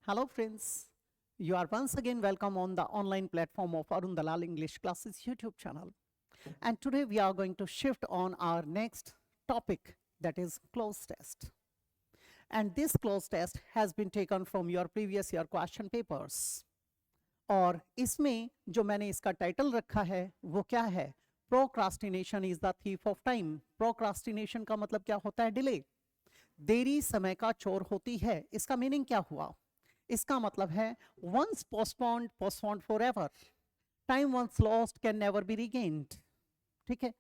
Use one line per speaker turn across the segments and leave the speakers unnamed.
Hello friends, you are once again welcome on the online platform of Arun Dalal English Classes YouTube channel. And today we are going to shift on our next topic, that is cloze test. And this cloze test has been taken from your previous year question papers. और इसमें जो मैंने इसका title रखा है वो क्या है? Procrastination is the thief of time. Procrastination का मतलब क्या होता है? डिले. देरी समय का चोर होती है. इसका मीनिंग क्या हुआ? इसका मतलब है once postponed, postponed forever. Time once lost can never be regained. ठीक है,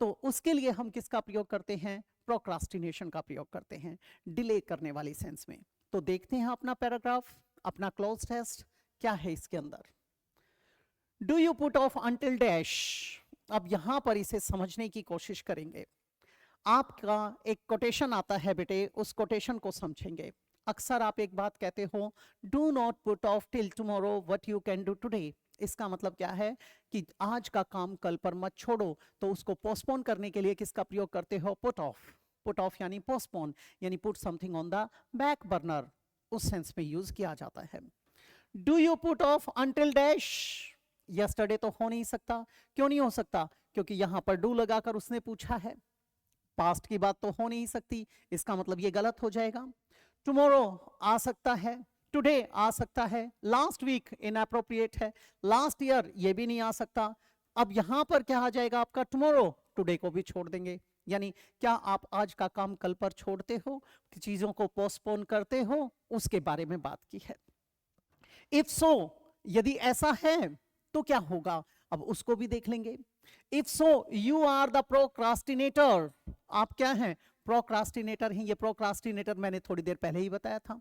तो उसके लिए हम किसका प्रयोग करते हैं? प्रोक्रास्टिनेशन का प्रयोग करते हैं, डिले करने वाली सेंस में. तो देखते हैं अपना पैराग्राफ, अपना क्लोज टेस्ट क्या है इसके अंदर. Do you put off until dash. अब यहां पर इसे समझने की कोशिश करेंगे. आपका एक कोटेशन आता है बेटे, उस कोटेशन को समझेंगे. अक्सर आप एक बात कहते हो, do not put off till tomorrow what you can do today. इसका मतलब क्या है कि आज का काम कल पर मत छोड़ो. तो उसको पोस्टपोन करने के लिए किसका प्रयोग करते हो? Put off. पुट ऑफ यानी पोस्टपोन, यानी put something on the back burner, उस सेंस में यूज किया जाता है. Do you put off until dash. Yesterday तो हो नहीं सकता. क्यों नहीं हो सकता? क्योंकि यहां पर डू लगाकर उसने पूछा है. पास्ट की बात तो हो नहीं सकती, इसका मतलब ये गलत हो जाएगा. टुमारो आ सकता है, टुडे आ सकता है, लास्ट वीक इनअप्रोप्रिएट है, लास्ट ईयर ये भी नहीं आ सकता. अब यहां पर क्या आ जाएगा आपका? टुमारो. टुडे को भी छोड़ देंगे. यानी क्या आप आज का काम कल पर छोड़ते हो, चीजों को पोस्टपोन करते हो, उसके बारे में बात की है. इफ सो, यदि ऐसा है तो क्या होगा, अब उसको भी देख लेंगे. If so you are the procrastinator. आप क्या हैं? प्रोक्रास्टिनेटर हैं. ये प्रोक्रास्टिनेटर मैंने थोड़ी देर पहले ही बताया था.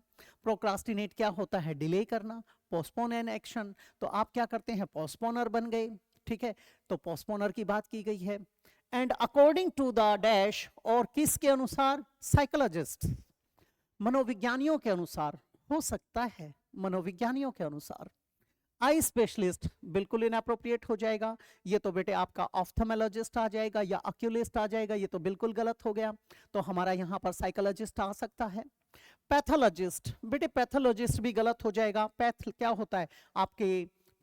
प्रोक्रास्टिनेट क्या होता है? डिले करना, पोस्टपोन एन एक्शन. तो आप क्या करते हैं? पोस्टपोनर बन गए. ठीक है, तो पोस्टपोनर की बात की गई है. And according to the dash, और किसके अनुसार? साइकोलॉजिस्ट, मनोविज्ञानियों के अनुसार. हो सकता है मनोविज्ञानियों के अनुसार. आई स्पेशलिस्ट बिल्कुल इनअप्रोप्रिएट हो जाएगा. ये तो बेटे आपका ऑफ्थेमोलॉजिस्ट आ जाएगा या अक्यूलिस्ट आ जाएगा. ये तो बिल्कुल गलत हो गया. तो हमारा यहां पर साइकोलॉजिस्ट आ सकता है. पैथोलॉजिस्ट, बेटे पैथोलॉजिस्ट भी गलत हो जाएगा. पैथ क्या होता है? आपके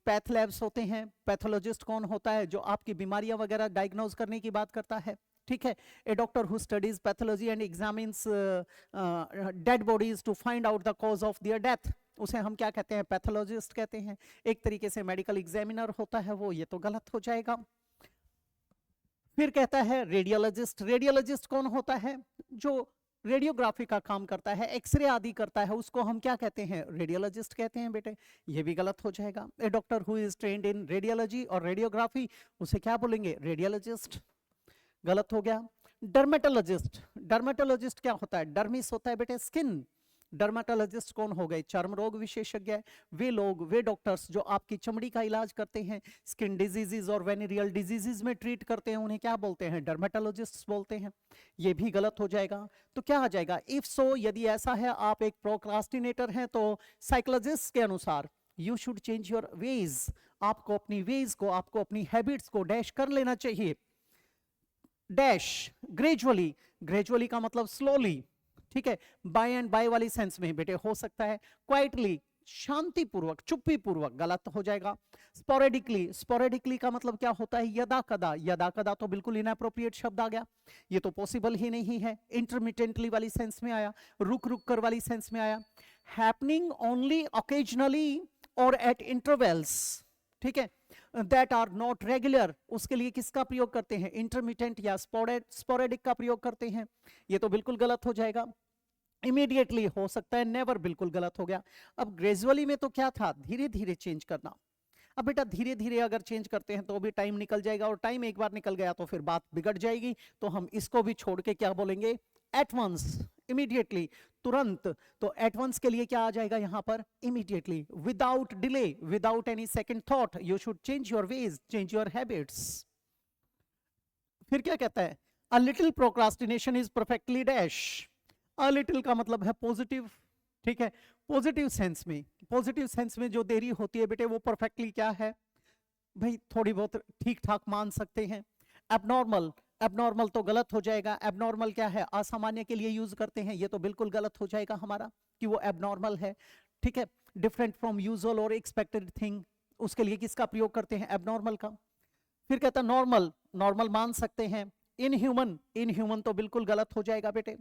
पैथ लैब्स होते हैं. पैथोलॉजिस्ट कौन होता है? जो आपकी बीमारियां वगैरह डायग्नोज करने की बात करता है. ठीक है, a doctor who studies pathology and examines dead bodies to find out the cause of their death, उसे हम क्या कहते हैं? पैथोलॉजिस्ट कहते हैं. एक तरीके से मेडिकल एग्जामिनर होता है वो. ये तो गलत हो जाएगा. फिर कहता है रेडियोलॉजिस्ट. रेडियोलॉजिस्ट कौन होता है? जो रेडियोग्राफी का काम करता है, एक्सरे आदि करता है, उसको हम क्या कहते हैं? रेडियोलॉजिस्ट कहते हैं बेटे. ये भी गलत हो जाएगा. A doctor who is trained in radiology और रेडियोग्राफी, उसे क्या बोलेंगे? रेडियोलॉजिस्ट. गलत हो गया. डर्मेटोलॉजिस्ट. डर्मेटोलॉजिस्ट क्या होता है? डर्मिस होता है बेटे स्किन. डर्मेटोलॉजिस्ट कौन हो गए? चर्म रोग विशेषज्ञ. वे लोग, वे डॉक्टर्स जो आपकी चमड़ी का इलाज करते हैं, स्किन डिजीजेज और वेनेरियल डिजीजेज में ट्रीट करते हैं, उन्हें क्या बोलते हैं? डर्मेटोलॉजिस्ट बोलते हैं. ये भी गलत हो जाएगा. तो क्या आ जाएगा? इफ सो, यदि ऐसा है, आप एक प्रोक्रास्टिनेटर हैं, तो साइकोलॉजिस्ट के अनुसार you should change your ways. आपको अपनी वेज को, आपको अपनी हैबिट्स को डैश कर लेना चाहिए. Dash gradually. ग्रेजुअली का मतलब स्लोली. ठीक है, बाय एंड बाय वाली सेंस में बेटे हो सकता है. क्वाइटली, शांतिपूर्वक, चुप्पी पूर्वक, गलत हो जाएगा. स्पोरेडिकली. स्पोरेडिकली का मतलब क्या होता है? यदा कदा. यदा कदा तो बिल्कुल इनअप्रोप्रिएट शब्द आ गया. ये तो पॉसिबल ही नहीं है. इंटरमिटेंटली वाली सेंस में आया, रुक रुक कर वाली सेंस में आया. हैपनिंग ओनली ऑकेजनली और एट इंटरवल्स. ठीक है, दैट आर नॉट रेगुलर, उसके लिए किसका प्रयोग करते हैं? इंटरमिटेंट या स्पोरेडिक का प्रयोग करते हैं. ये तो बिल्कुल गलत हो जाएगा. इमीडिएटली हो सकता है. नेवर बिल्कुल गलत हो गया. अब ग्रेजुअली में तो क्या था? धीरे धीरे चेंज करना. अब बेटा धीरे धीरे अगर चेंज करते हैं तो भी टाइम निकल जाएगा, और टाइम एक बार निकल गया तो फिर बात बिगड़ जाएगी. तो हम इसको भी छोड़ के क्या बोलेंगे? एट वंस, इमीडिएटली, तुरंत. तो एट वंस के लिए क्या आ जाएगा यहां पर? Immediately, without delay, without any second thought. You should change your ways, change your habits. फिर क्या कहता है? A little procrastination is perfectly dash. A little का मतलब है पॉजिटिव. ठीक है, पॉजिटिव सेंस में. पॉजिटिव सेंस में जो देरी होती है बेटे, वो परफेक्टली क्या है भाई? थोड़ी बहुत ठीक ठाक मान सकते हैं. एबनॉर्मल. एबनॉर्मल तो गलत हो जाएगा. एबनॉर्मल क्या है? असामान्य के लिए यूज करते हैं. ये तो बिल्कुल गलत हो जाएगा हमारा कि वो एबनॉर्मल है. ठीक है, डिफरेंट फ्रॉम यूजुअल और एक्सपेक्टेड थिंग, उसके लिए किसका प्रयोग करते हैं, एबनॉर्मल का। फिर कहता है नॉर्मल, नॉर्मल मान सकते हैं। इनह्यूमन, इनह्यूमन तो बिल्कुल गलत हो जाएगा बेटे।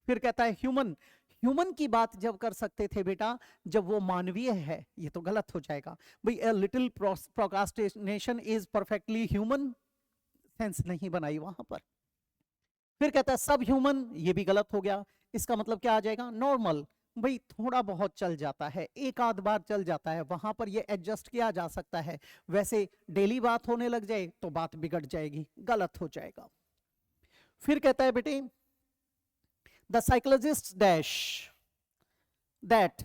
फिर कहता है ह्यूमन, ह्यूमन की बात जब कर सकते थे बेटा जब वो मानवीय है, ये तो गलत हो जाएगा भाई। A little procrastination is perfectly human, sense नहीं बनाई वहां पर। फिर कहता है सब ह्यूमन, ये भी गलत हो गया। इसका मतलब क्या आ जाएगा, नॉर्मल। भाई थोड़ा बहुत चल जाता है, एक आध बार चल जाता है, वहां पर ये एडजस्ट किया जा सकता है। वैसे डेली बात होने लग जाए तो बात बिगड़ जाएगी, गलत हो जाएगा। फिर कहता है बेटे द साइकोलॉजिस्ट डैश दैट,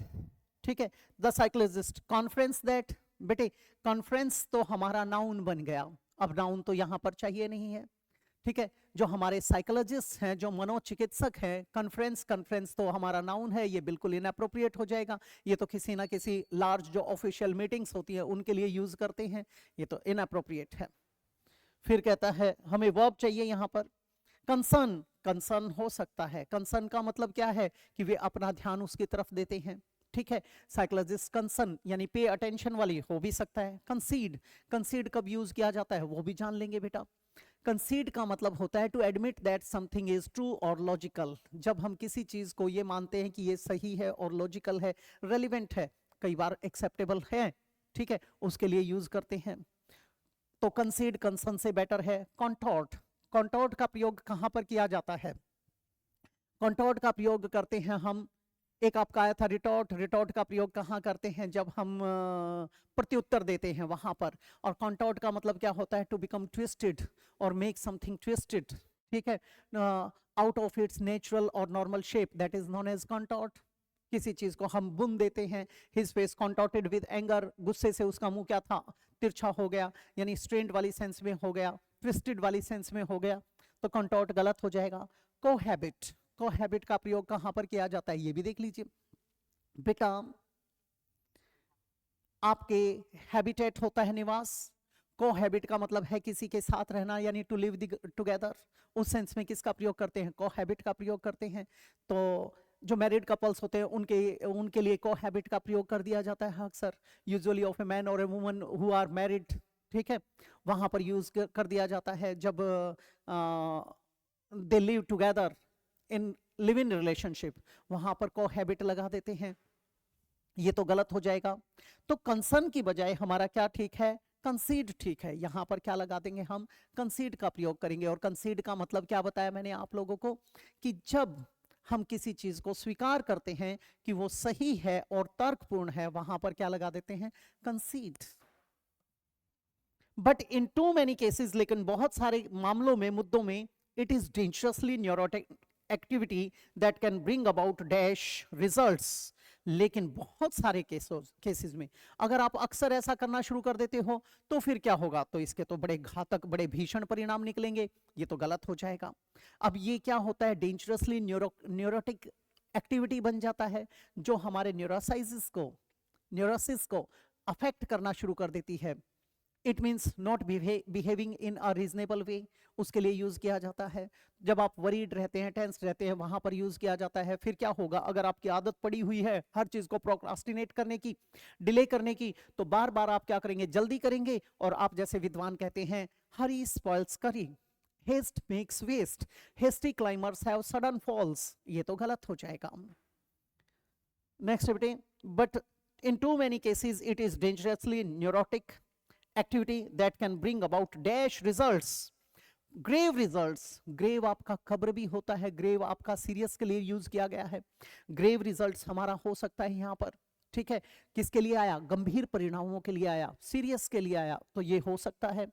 ठीक है, द साइकोलॉजिस्ट कॉन्फ्रेंस दैट। बेटे कॉन्फ्रेंस तो हमारा नाउन बन गया, अब नाउन तो यहां पर चाहिए नहीं है, ठीक है। जो हमारे साइकोलॉजिस्ट हैं, जो मनोचिकित्सक हैं, कॉन्फ्रेंस, कॉन्फ्रेंस तो हमारा नाउन है, ये बिल्कुल इनअप्रोप्रिएट हो जाएगा। ये तो किसी ना किसी लार्ज जो ऑफिशियल मीटिंग्स होती है उनके लिए यूज करते हैं, ये तो इनअप्रोप्रिएट है। फिर कहता है हमें वर्ब चाहिए यहां पर। कंसर्न, कंसर्न हो सकता है, कंसर्न का मतलब क्या है कि वे अपना ध्यान उसकी तरफ देते हैं, ठीक है। साइकोलॉजिस्ट कंसर्न यानी पे अटेंशन वाली हो भी सकता है। कंसीड, कंसीड कब यूज किया जाता है वो भी जान लेंगे बेटा। कंसीड का मतलब होता है to admit that something is true और लॉजिकल, जब हम किसी चीज को ये मानते हैं कि ये सही है और लॉजिकल है, रेलिवेंट है, कई बार एक्सेप्टेबल है, ठीक है, उसके लिए यूज करते हैं। तो कंसीड कंसर्न से बेटर है। कॉन्टॉर्ट, कॉन्टॉर्ट का प्रयोग कहां पर किया जाता है, कॉन्टॉर्ट का प्रयोग करते हैं हम, एक आपका आया था रिटॉर्ट, रिटॉर्ट का प्रयोग कहाँ करते हैं, जब हम प्रत्युत्तर देते हैं वहां पर। और कॉन्टॉर्ट का मतलब क्या होता है, टू बिकम ट्विस्टेड और मेक समथिंग ट्विस्टेड, ठीक है, आउट ऑफ इट्स नेचुरल और normal shape, that is known as contort. किसी चीज को हम बुन देते हैं, his face contorted with anger, गुस्से से उसका मुंह क्या था, तिरछा हो गया, यानी स्ट्रेन्ड वाली सेंस में हो गया, ट्विस्टेड वाली सेंस में हो गया, तो कॉन्टॉर्ट गलत हो जाएगा। कोहैबिट, कोहैबिट का प्रयोग कहां पर किया जाता है ये भी देख लीजिए बेटा। आपके हैबिटेट होता है निवास, कोहैबिट का मतलब है किसी के साथ रहना, यानी टू लिव टुगेदर, उस सेंस में किसका प्रयोग करते हैं, कोहैबिट का प्रयोग करते हैं। तो जो मैरिड कपल्स होते हैं उनके उनके लिए कोहैबिट का प्रयोग कर दिया जाता है अक्सर, यूजुअली ऑफ ए मैन और a woman who are married, ठीक है, वहां पर यूज कर दिया जाता है जब they live together in live in relationship, वहां पर कोहैबिट लगा देते हैं, ये तो गलत हो जाएगा। तो कंसर्न की बजाय हमारा क्या ठीक है, कंसीड ठीक है। यहां पर क्या लगा देंगे हम, कंसीड का प्रयोग करेंगे। और कंसीड का मतलब क्या बताया मैंने आप लोगों को, कि जब हम किसी चीज को स्वीकार करते हैं कि वो सही है और तर्कपूर्ण है, वहां पर क्या लगा देते हैं, concede. But in too many cases, लेकिन बहुत सारे मामलों में, मुद्दों में, it is dangerously neurotic activity that can bring about dash results. लेकिन बहुत सारे केसेस में अगर आप अक्सर ऐसा करना शुरू कर देते हो तो फिर क्या होगा, तो इसके तो बड़े घातक, बड़े भीषण परिणाम निकलेंगे, ये तो गलत हो जाएगा। अब ये क्या होता है, डेंजरसली न्यूरोटिक एक्टिविटी बन जाता है, जो हमारे न्यूरोसिस को अफेक्ट करना शुरू कर देती है। It means not behaving in a reasonable way, उसके लिए यूज किया जाता है। जब आप वरीड रहते हैं, टेंस रहते हैं, वहां पर यूज किया जाता है। फिर क्या होगा, अगर आपकी आदत पड़ी हुई है हर चीज को प्रोक्रास्टिनेट करने की, डिले करने की, तो बार बार आप क्या करेंगे, जल्दी करेंगे। और आप जैसे विद्वान कहते हैं, hurry spoils curry, haste makes waste, hasty climbers have sudden falls, ये तो गलत हो जाएगा। नेक्स्ट बेटे, but in too many cases it is dangerously neurotic activity that can bring about dash results, grave results। grave आपका खबर भी होता है, grave आपका सीरियस के लिए यूज किया गया है। grave results हमारा हो सकता है यहाँ पर, ठीक है, किसके लिए आया, गंभीर परिणामों के लिए आया, सीरियस के लिए आया, तो ये हो सकता है।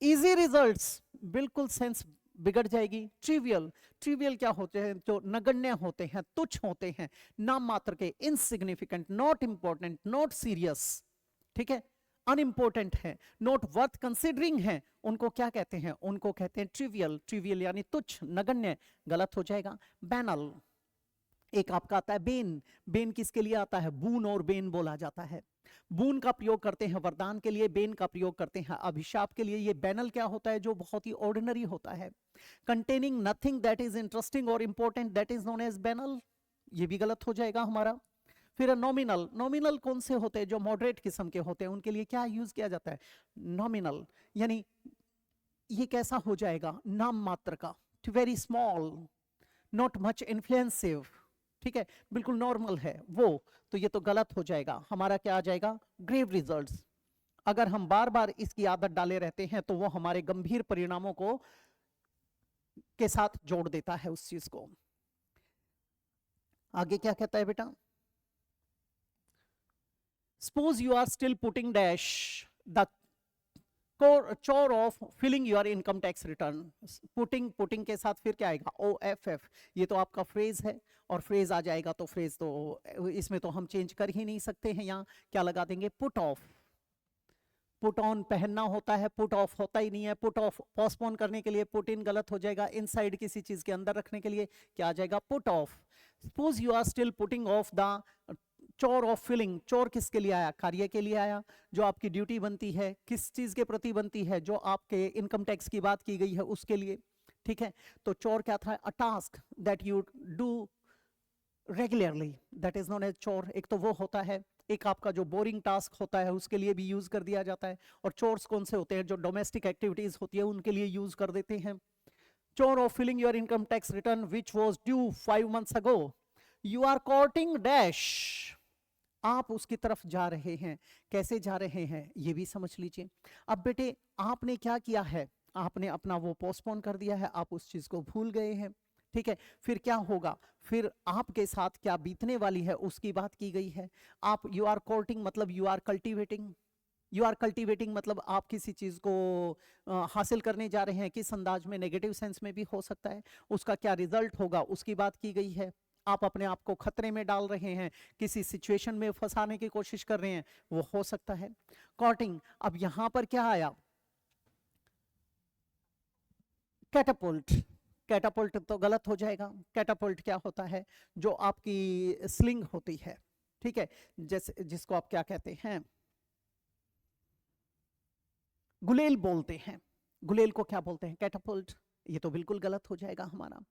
इजी रिजल्ट्स, बिल्कुल सेंस बिगड़ जाएगी। ट्रिवियल, ट्रिवियल क्या होते हैं, जो नगण्य होते हैं, तुच्छ होते हैं, नाम मात्र के, insignificant, not important, not serious, ठीक है, अनइंपॉर्टेंट है, नॉट वर्थ कंसिडरिंग है, उनको क्या कहते हैं, उनको कहते हैं ट्रिवियल। ट्रिवियल यानी तुच्छ, नगण्य, गलत हो जाएगा। बैनल, एक आपका आता है बेन, बेन किसके लिए आता है, बून और बेन बोला जाता है। बून का प्रयोग करते हैं वरदान के लिए, बेन का प्रयोग करते हैं अभिशाप के लिए। ये बैनल क्या होता है, जो बहुत ही ऑर्डिनरी होता है, containing nothing that is interesting और important, that is known as banal, ये भी गलत हो जाएगा हमारा। फिर नॉमिनल, नॉमिनल कौन से होते हैं? जो मॉडरेट किस्म के होते हैं उनके लिए क्या यूज किया जाता है? नॉमिनल, यानी ये कैसा हो जाएगा? नाम मात्र का, वेरी स्मॉल, नॉट मच इन्फ्लुएंसिव, ठीक है, बिल्कुल नॉर्मल है वो, तो ये तो गलत हो जाएगा। हमारा क्या आ जाएगा? Grave results. अगर हम बार बार इसकी आदत डाले रहते हैं तो वो हमारे गंभीर परिणामों को के साथ जोड़ देता है उस चीज को। आगे क्या कहता है बेटा? Suppose you are still putting dash the chore of filling your income tax return। Putting के साथ फिर क्या आएगा? OFF। ये तो आपका फ्रेज है, और फ्रेज आ जाएगा तो फ्रेज तो इसमें तो हम चेंज कर ही नहीं सकते हैं। यहाँ क्या लगा देंगे? Put off. पुट ऑन पहनना होता है, पुट ऑफ होता ही नहीं है। पुट ऑफ पोस्टपोन करने के लिए, पुट इन गलत हो जाएगा। इनसाइड किसी चीज के अंदर रखने के लिए क्या आ जाएगा? Put off. Suppose you are still putting off the chore of filling. Chore किसके लिए आया? कार्य के लिए आया, जो आपकी ड्यूटी बनती है, किस चीज के प्रति बनती है? जो आपके इनकम टैक्स की बात की गई है उसके लिए, ठीक है। तो चोर क्या था? A task that you do regularly, that is known as chore. एक तो वो होता है, एक आपका जो बोरिंग टास्क होता है उसके लिए भी यूज कर दिया जाता है। और चोर्स कौन से होते हैं? जो डोमेस्टिक एक्टिविटीज होती है उनके लिए यूज कर देते हैं। Chore of filling your income tax return which was due 5 months ago। You are courting dash. आप उसकी तरफ जा रहे हैं। कैसे जा रहे हैं ये भी समझ लीजिए। अब बेटे आपने क्या किया है? आपने अपना वो पोस्टपोन कर दिया है, आप उस चीज को भूल गए हैं, ठीक है। फिर क्या होगा? फिर आपके साथ क्या बीतने वाली है उसकी बात की गई है। आप यू आर कोर्टिंग मतलब you are cultivating. You are cultivating मतलब आप किसी चीज को हासिल करने जा रहे हैं। किस अंदाज में? नेगेटिव सेंस में भी हो सकता है। उसका क्या रिजल्ट होगा उसकी बात की गई है। आप अपने आप को खतरे में डाल रहे हैं, किसी सिचुएशन में फंसाने की कोशिश कर रहे हैं, वो हो सकता है। कॉर्टिंग। अब यहां पर क्या आया? कैटापुल्ट। कैटापुल्ट तो गलत हो जाएगा। कैटापुल्ट क्या होता है? जो आपकी स्लिंग होती है, ठीक है, जैसे जिसको आप क्या कहते हैं? गुलेल बोलते हैं। गुलेल को क्या बोलते हैं? कैटापुल्ट। ये तो बिल्कुल गलत हो जाएगा हमारा,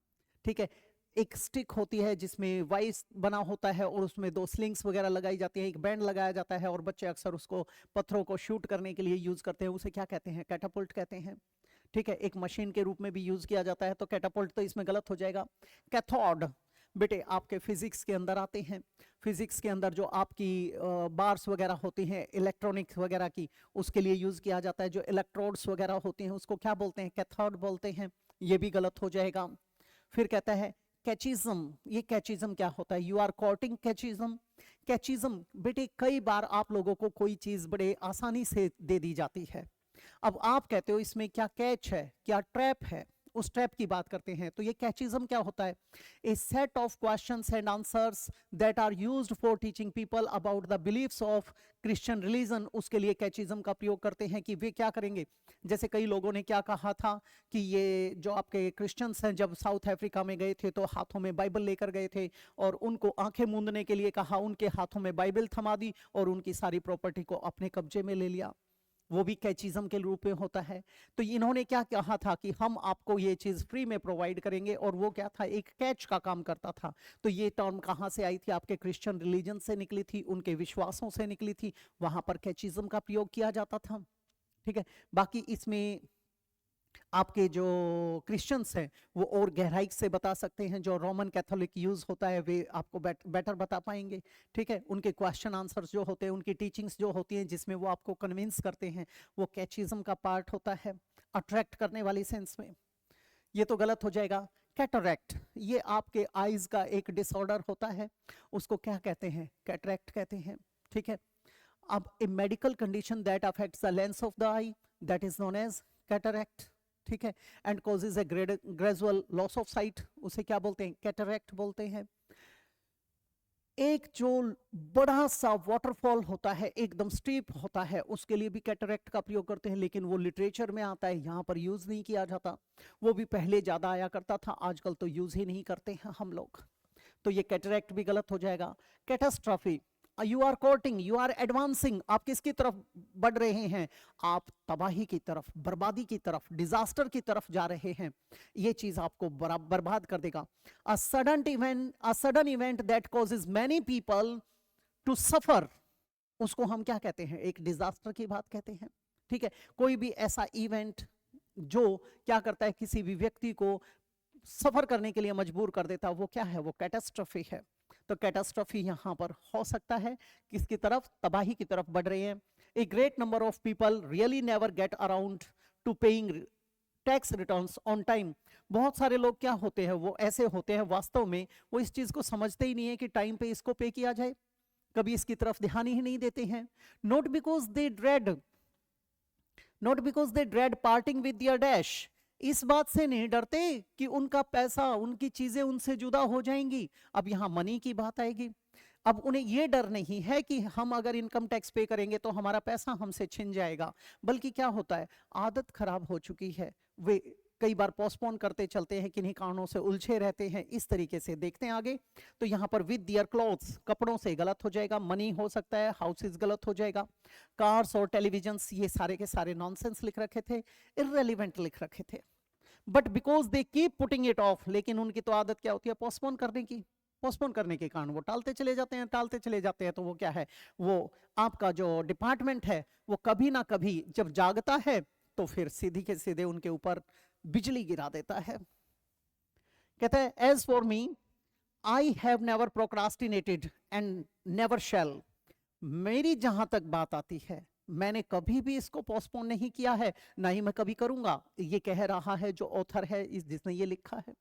ठीक है। एक स्टिक होती है जिसमें वाइस बना होता है और उसमें 2 स्लिंग्स वगैरह लगाई जाती है, एक बैंड लगाया जाता है, और बच्चे अक्सर उसको पत्थरों को शूट करने के लिए यूज करते हैं। उसे क्या कहते हैं? कैटापुल्ट कहते हैं, ठीक है। एक मशीन के रूप में भी यूज किया जाता है, तो कैटापुल्ट तो इसमें गलत हो जाएगा। कैथोड। बेटे आपके फिजिक्स के अंदर आते हैं। फिजिक्स के अंदर जो आपकी बार्स वगैरह होती हैं इलेक्ट्रॉनिक्स वगैरह की, उसके लिए यूज किया जाता है। जो इलेक्ट्रोड्स वगैरह होती हैं उसको क्या बोलते हैं? कैथोड बोलते हैं। ये भी गलत हो जाएगा। फिर कहता है कैचिज्म। ये कैचिज्म क्या होता है? You are courting catechism. Catechism बेटे कई बार आप लोगों को कोई चीज बड़े आसानी से दे दी जाती है। अब आप कहते हो इसमें क्या कैच है, क्या ट्रैप है, उस ट्रैप की बात करते हैं। तो ये कैचिज्म क्या होता है? A set of questions and answers that are used for teaching people about the beliefs of Christian religion. उसके लिए कैचिज्म का प्रयोग करते हैं कि वे क्या करेंगे। जैसे कई लोगों ने क्या कहा था कि ये जो आपके क्रिश्चियंस हैं जब साउथ अफ्रीका में गए थे तो हाथों में बाइबल लेकर गए थे, और उनको आंखें मूंदने के लिए कहा, उनके हाथों में बाइबल थमा दी और उनकी सारी प्रॉपर्टी को अपने कब्जे में ले लिया। वो भी कैचिज्म के रूप में होता है। तो इन्होंने क्या कहा था कि हम आपको ये चीज फ्री में प्रोवाइड करेंगे, और वो क्या था? एक कैच का काम करता था। तो ये टर्म कहाँ से आई थी? आपके क्रिश्चियन रिलीजन से निकली थी, उनके विश्वासों से निकली थी। वहां पर कैचिज्म का प्रयोग किया जाता था, ठीक है। बाकी इसमें आपके जो क्रिश्चियंस हैं वो और गहराई से बता सकते हैं। जो रोमन कैथोलिक यूज होता है वे आपको बेटर बता पाएंगे, ठीक है। उनके क्वेश्चन आंसर्स जो होते हैं, उनकी टीचिंग्स जो होती हैं जिसमें वो आपको कन्विंस करते हैं, वो कैचिज्म का पार्ट होता है, अट्रैक्ट करने वाली सेंस में। ये तो गलत हो जाएगा। कैटरैक्ट, ये आपके आईज का एक डिसऑर्डर होता है, उसको क्या कहते हैं? कैटरैक्ट कहते हैं, ठीक है। अब a medical condition that affects the lens of the eye, that is known as cataract, ठीक है। And causes a gradual loss of sight, उसे क्या बोलते हैं? कैटरैक्ट बोलते हैं। एक जो बड़ा सा वाटरफॉल होता है, एकदम स्टीप होता है, उसके लिए भी कैटरैक्ट का प्रयोग करते हैं, लेकिन वो लिटरेचर में आता है, यहाँ पर यूज नहीं किया जाता। वो भी पहले ज्यादा आया करता था, आजकल तो यूज ही नहीं करते हैं हम लोग। तो ये कैटरैक्ट भी गलत हो जाएगा। Catastrophe, you are courting, you are advancing. आप किसकी तरफ बढ़ रहे हैं? आप तबाही की तरफ, बर्बादी की तरफ, डिजास्टर की तरफ जा रहे हैं। ये चीज आपको बर्बाद कर देगा। A sudden event that causes many people to suffer, उसको हम क्या कहते हैं, एक डिजास्टर की बात कहते हैं। ठीक है, कोई भी ऐसा इवेंट जो क्या करता है, किसी भी व्यक्ति को सफर करने के लिए मजबूर कर देता, वो क्या है, वो कैटास्ट्रॉफी है। तो कैटास्ट्रॉफी यहां पर हो सकता है किसकी तरफ, तबाही की तरफ बढ़ रहे हैं। A great number of people really never get around two paying tax returns on time. बहुत सारे लोग क्या होते हैं, वो ऐसे होते हैं वास्तव में, वो इस चीज को समझते ही नहीं है कि टाइम पे इसको पे किया जाए, कभी इसकी तरफ ध्यान ही नहीं देते हैं। Not because they dread parting with their dash, इस बात से नहीं डरते कि उनका पैसा, उनकी चीजें उनसे जुदा हो जाएंगी। अब यहां मनी की बात आएगी। अब उन्हें यह डर नहीं है कि हम अगर इनकम टैक्स पे करेंगे तो हमारा पैसा हमसे छिन जाएगा, बल्कि क्या होता है, आदत खराब हो चुकी है, वे कई बार पोस्टपोन करते चलते हैं, किन्हीं कारणों से उलझे रहते हैं। इस तरीके से देखते हैं आगे, तो यहाँ पर विद दियर क्लोथ्स, कपड़ों से गलत हो जाएगा, मनी हो सकता है, हाउसेस गलत हो जाएगा, कार्स और टेलीविजन, ये सारे के सारे नॉनसेंस लिख रखे थे, इररेलेवेंट लिख रखे थे। But because they keep putting it of, लेकिन उनकी तो आदत क्या होती है, पोस्टपोन करने की। पोस्टपोन करने के कारण वो टालते चले जाते हैं, टालते चले जाते हैं, तो वो क्या है, वो आपका जो डिपार्टमेंट है वो कभी ना कभी जब जागता है तो फिर सीधी के सीधे उनके ऊपर बिजली गिरा देता है। कहता है, as for me I have never procrastinated and never shall, मेरी जहां तक बात आती है, मैंने कभी भी इसको पोस्टपोन नहीं किया है, ना ही मैं कभी करूंगा। ये कह रहा है जो ऑथर है, जिसने ये लिखा है।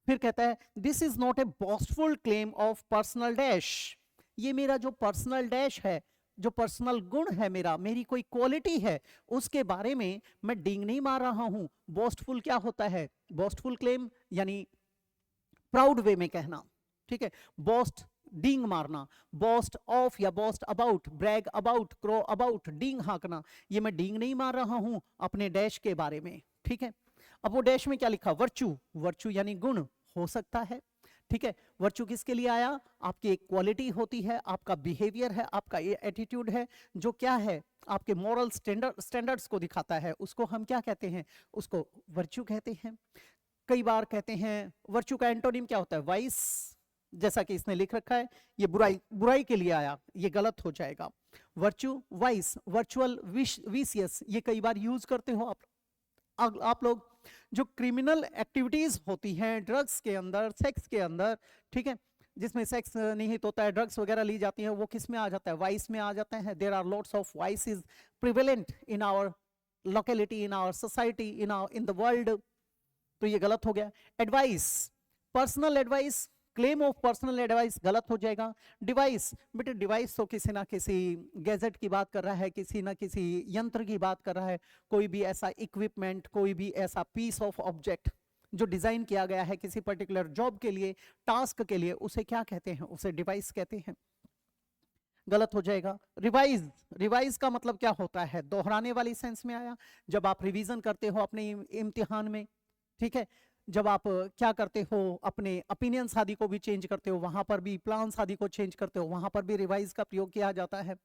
फिर कहता है, this is not a boastful claim of personal dash, ये मेरा जो पर्सनल डैश है, जो पर्सनल गुण है मेरा, मेरी कोई क्वालिटी है, उसके बारे में मैं डिंग नहीं मार रहा हूं। बोस्टफुल क्या होता है, बोस्टफुल क्लेम यानी प्राउड वे में कहना। ठीक है, बोस्ट डिंग मारना, बोस्ट ऑफ या boast about, brag about, crow about, डिंग हाँकना, ये मैं डिंग नहीं मार रहा हूं अपने डैश के बारे में। ठीक है, अब वो डैश में क्या लिखा, वर्चू, वर्चू यानी गुण हो सकता है। ठीक है, वर्चू किसके लिए आया, आपकी एक क्वालिटी होती है, आपका बिहेवियर है, आपका ये एटीट्यूड है, जो क्या है, आपके मॉरल स्टैंडर्ड्स को दिखाता है, उसको हम क्या कहते हैं, उसको वर्चू कहते हैं। कई बार कहते हैं वर्चू का एंटोनिम क्या होता है, वाइस, जैसा कि इसने लिख रखा है, ये बुराई, बुराई के लिए आया, ये गलत हो जाएगा। वर्चू, वाइस, वर्चुअल, विशियस, ये कई बार यूज करते हो आप लोग। जो क्रिमिनल एक्टिविटीज होती हैं ड्रग्स के अंदर, सेक्स के अंदर, ठीक है, जिसमें सेक्स निहित होता है, ड्रग्स वगैरह ली जाती है, वो किस में आ जाता है, वाइस में आ जाता है। There are lots of vices prevalent in our locality, in our society, in the world, तो ये गलत हो गया। Advice, personal advice, claim of personal advice गलत हो जाएगा। डिवाइस, बेटे डिवाइस तो किसी ना किसी गैजेट की बात कर रहा है, किसी ना किसी यंत्र की बात कर रहा है, कोई भी ऐसा इक्विपमेंट, कोई भी ऐसा पीस ऑफ ऑब्जेक्ट जो डिजाइन किया गया है किसी पर्टिकुलर जॉब के लिए, टास्क के लिए, उसे क्या कहते हैं, उसे डिवाइस कहते हैं, गलत हो जाएगा। रिवाइज, रिवाइज का मतलब क्या होता है, दोहराने वाली सेंस में आया। जब आप रिवीजन करते हो अपने इम्तिहान में, ठीक है, जब आप क्या करते हो, अपने ओपिनियन आदि को भी चेंज करते हो, वहां पर भी प्लान आदि को चेंज करते हो, वहां पर भी रिवाइज का प्रयोग किया जाता है।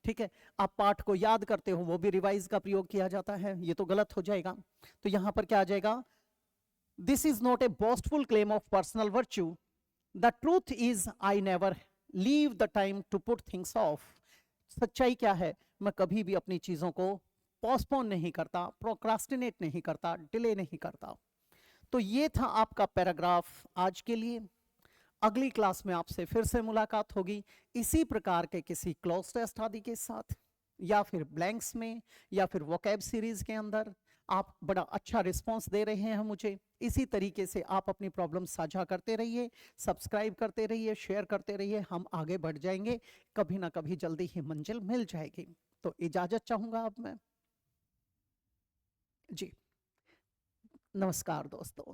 ठीक है, आप पाठ को याद करते हो, वो भी रिवाइज का प्रयोग किया जाता है, ये तो गलत हो जाएगा। तो यहां पर क्या आ जाएगा, this is not a boastful claim of personal virtue, the truth is I never leave the time to put things off. सच्चाई क्या है, मैं कभी भी अपनी चीजों को पोस्टपोन नहीं करता, प्रोक्रास्टिनेट नहीं करता, डिले नहीं करता। तो ये था आपका पैराग्राफ आज के लिए। अगली क्लास में आपसे फिर से मुलाकात होगी इसी प्रकार के किसी क्लोज टेस्ट आदि के साथ, या फिर ब्लैंक्स में, या फिर वोकैब सीरीज के अंदर। आप बड़ा अच्छा रिस्पांस दे रहे हैं मुझे, इसी तरीके से आप अपनी प्रॉब्लम साझा करते रहिए, सब्सक्राइब करते रहिए, शेयर करते रहिए, हम आगे बढ़ जाएंगे, कभी ना कभी जल्दी ही मंजिल मिल जाएगी। तो इजाजत चाहूंगा अब मैं जी। नमस्कार दोस्तों।